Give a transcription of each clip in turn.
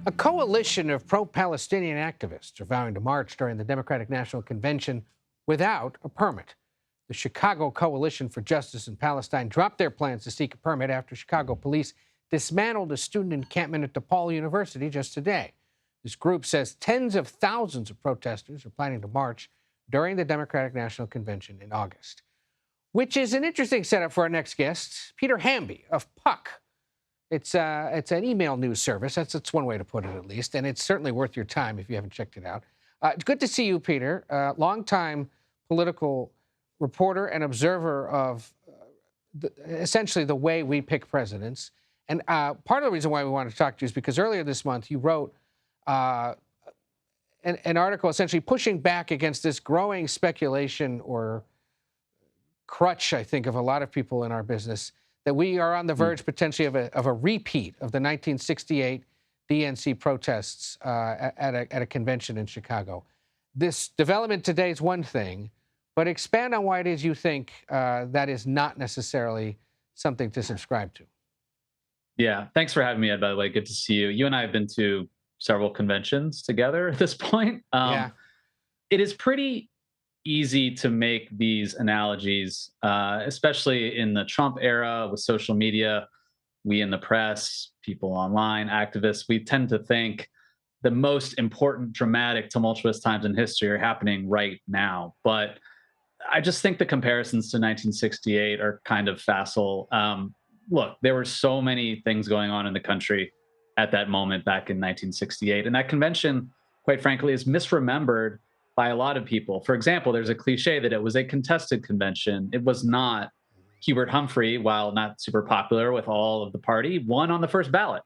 A coalition of pro-Palestinian activists are vowing to march during the Democratic National Convention without a permit. The Chicago Coalition for Justice in Palestine dropped their plans to seek a permit after Chicago police dismantled a student encampment at DePaul University just today. This group says tens of thousands of protesters are planning to march during the Democratic National Convention in August, which is an interesting setup for our next guest, Peter Hamby of Puck. It's an email news service. That's one way to put it, at least, and it's certainly worth your time if you haven't checked it out. It's good to see you, Peter. Longtime political reporter and observer of essentially the way we pick presidents. And part of the reason why we wanted to talk to you is because earlier this month you wrote an article essentially pushing back against this growing speculation or crutch, I think, of a lot of people in our business that we are on the verge potentially of a repeat of the 1968 DNC protests at a convention in Chicago. This development today is one thing, but expand on why it is you think that is not necessarily something to subscribe to. Yeah, thanks for having me, Ed, by the way. Good to see you. You and I have been to several conventions together at this point. Yeah. It is pretty easy to make these analogies, especially in the Trump era with social media. We in the press, people online, activists, we tend to think the most important, dramatic, tumultuous times in history are happening right now. But I just think the comparisons to 1968 are kind of facile. Look, there were so many things going on in the country at that moment back in 1968. And that convention, quite frankly, is misremembered by a lot of people. For example, there's a cliche that it was a contested convention. It was not. Hubert Humphrey, while not super popular with all of the party, won on the first ballot.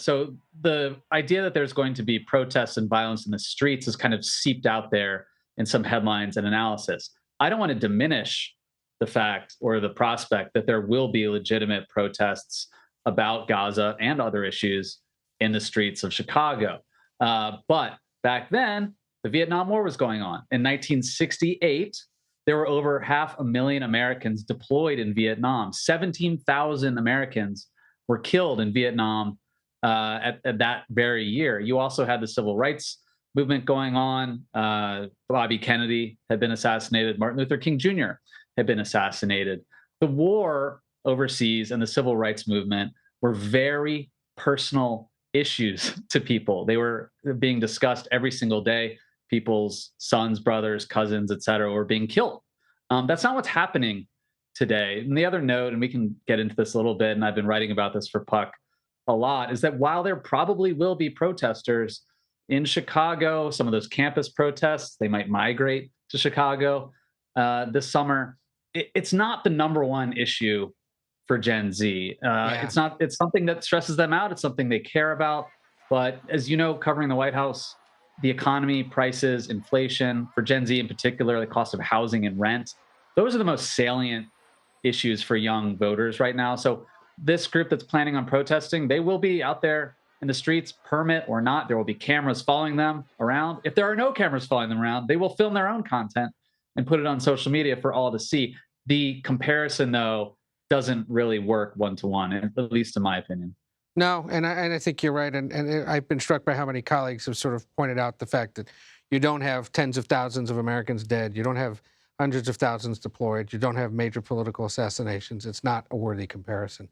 So the idea that there's going to be protests and violence in the streets is kind of seeped out there in some headlines and analysis. I don't want to diminish the fact or the prospect that there will be legitimate protests about Gaza and other issues in the streets of Chicago. But back then, the Vietnam War was going on. In 1968, there were over 500,000 Americans deployed in Vietnam. 17,000 Americans were killed in Vietnam at that very year. You also had the civil rights movement going on. Bobby Kennedy had been assassinated. Martin Luther King Jr. had been assassinated. The war overseas and the civil rights movement were very personal issues to people. They were being discussed every single day. People's sons, brothers, cousins, et cetera, were being killed. That's not what's happening today. And the other note, and we can get into this a little bit, and I've been writing about this for Puck a lot, is that while there probably will be protesters in Chicago, some of those campus protests, they might migrate to Chicago this summer. It's not the number one issue for Gen Z. It's not. It's something that stresses them out. It's something they care about. But as you know, covering the White House, the economy, prices, inflation, for Gen Z in particular, the cost of housing and rent, those are the most salient issues for young voters right now. So this group that's planning on protesting, they will be out there in the streets, permit or not. There will be cameras following them around. If there are no cameras following them around, they will film their own content and put it on social media for all to see. The comparison, though, doesn't really work one-to-one, at least in my opinion. No, and I think you're right. And I've been struck by how many colleagues have sort of pointed out the fact that you don't have tens of thousands of Americans dead. You don't have hundreds of thousands deployed. You don't have major political assassinations. It's not a worthy comparison.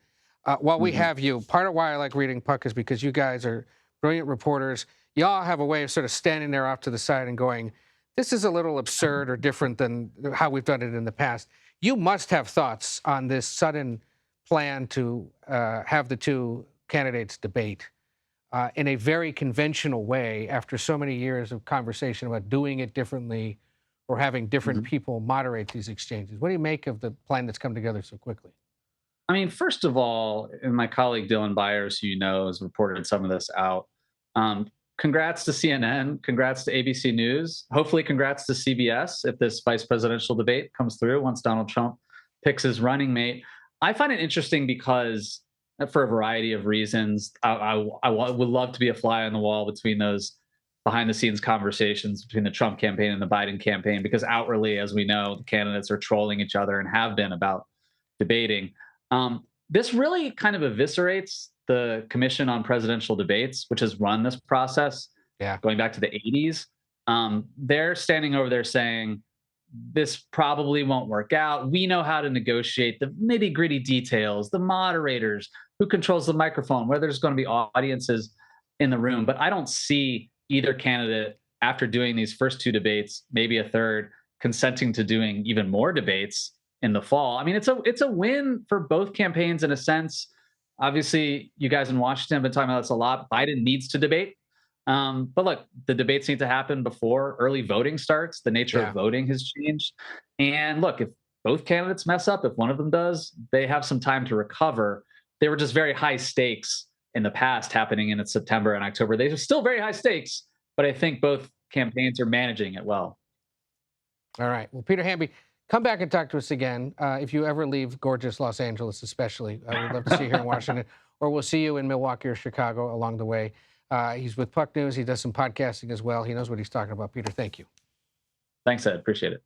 While we have you, part of why I like reading Puck is because you guys are brilliant reporters. Y'all have a way of sort of standing there off to the side and going, this is a little absurd or different than how we've done it in the past. You must have thoughts on this sudden plan to have the two candidates debate in a very conventional way after so many years of conversation about doing it differently or having different people moderate these exchanges. What do you make of the plan that's come together so quickly? I mean, first of all, and my colleague Dylan Byers, who you know has reported some of this out, congrats to CNN, congrats to ABC News, hopefully congrats to CBS if this vice presidential debate comes through once Donald Trump picks his running mate. I find it interesting because for a variety of reasons, I would love to be a fly on the wall between those behind the scenes conversations between the Trump campaign and the Biden campaign, because outwardly, as we know, the candidates are trolling each other and have been about debating. This really kind of eviscerates the Commission on Presidential Debates, which has run this process Yeah. going back to the 80s. They're standing over there saying, this probably won't work out. We know how to negotiate the nitty gritty details, the moderators, who controls the microphone, whether there's going to be audiences in the room. But I don't see either candidate, after doing these first two debates, maybe a third, consenting to doing even more debates in the fall. I mean, it's a win for both campaigns in a sense. Obviously, you guys in Washington have been talking about this a lot. Biden needs to debate. But look, the debates need to happen before early voting starts. The nature Yeah. of voting has changed. And look, if both candidates mess up, if one of them does, they have some time to recover. They were just very high stakes in the past happening in September and October. They are still very high stakes, but I think both campaigns are managing it well. All right. Well, Peter Hamby, come back and talk to us again. If you ever leave gorgeous Los Angeles, especially, we'd love to see you here in Washington, or we'll see you in Milwaukee or Chicago along the way. He's with Puck News. He does some podcasting as well. He knows what he's talking about. Peter, thank you. Thanks, Ed. Appreciate it.